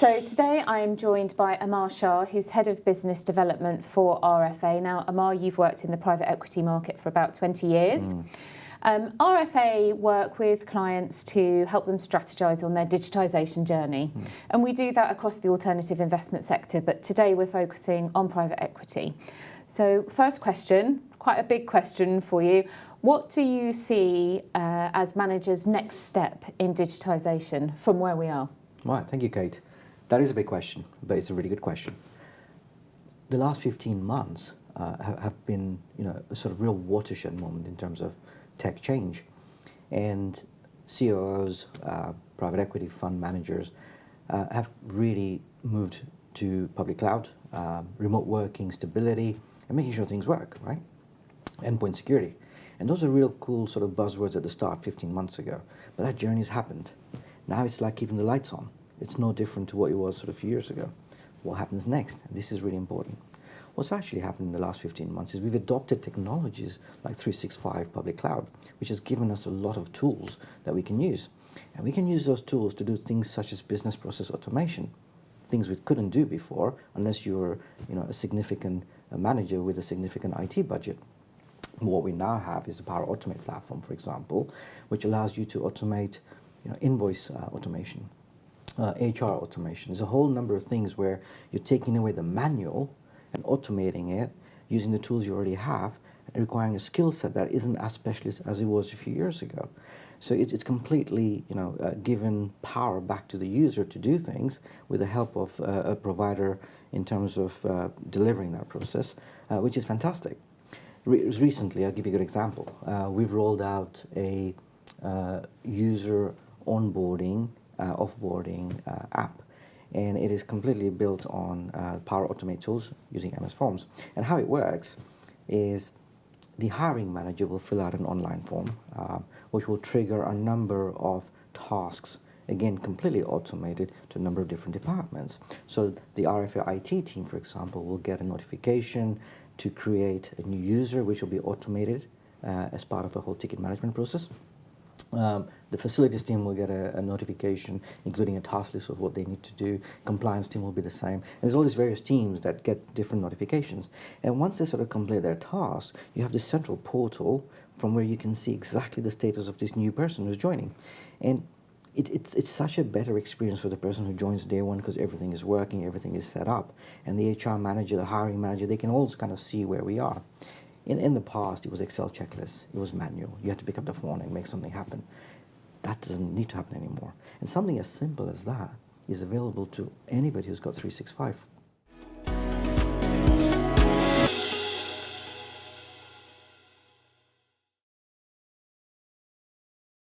So today I am joined by Amar Shah, who's Head of Business Development for RFA. Now, Amar, you've worked in the private equity market for about 20 years. RFA work with clients to help them strategise on their digitisation journey. And we do that across the alternative investment sector, but today we're focusing on private equity. So first question, quite a big question for you. What do you see as managers' next step in digitisation from where we are? Right, thank you, Kate. That is a big question, but it's a really good question. The last 15 months have been, a sort of real watershed moment in terms of tech change. And CEOs, private equity fund managers have really moved to public cloud, remote working, stability, and making sure things work, right? Endpoint security. And those are real cool sort of buzzwords at the start 15 months ago. But that journey has happened. Now it's like keeping the lights on. It's no different to what it was sort of a few years ago. What happens next? This is really important. What's actually happened in the last 15 months is we've adopted technologies like 365 public cloud, which has given us a lot of tools that we can use. And we can use those tools to do things such as business process automation, things we couldn't do before unless you were a significant manager with a significant IT budget. What we now have is the Power Automate platform, for example, which allows you to automate invoice automation, HR automation. There's a whole number of things where you're taking away the manual and automating it using the tools you already have and requiring a skill set that isn't as specialist as it was a few years ago. So it's completely given power back to the user to do things with the help of a provider in terms of delivering that process, which is fantastic. Recently, I'll give you a good example. We've rolled out a user onboarding, offboarding app, and it is completely built on Power Automate tools using MS Forms. And how it works is the hiring manager will fill out an online form, which will trigger a number of tasks, again, completely automated to a number of different departments. So the RFA IT team, for example, will get a notification to create a new user, which will be automated as part of the whole ticket management process. The facilities team will get a notification, including a task list of what they need to do. Compliance team will be the same. And there's all these various teams that get different notifications. And once they sort of complete their task, you have this central portal from where you can see exactly the status of this new person who's joining. And it's such a better experience for the person who joins day one because everything is working, everything is set up. And the HR manager, the hiring manager, they can all kind of see where we are. In the past, it was Excel checklists. It was manual. You had to pick up the phone and make something happen. That doesn't need to happen anymore. And something as simple as that is available to anybody who's got 365.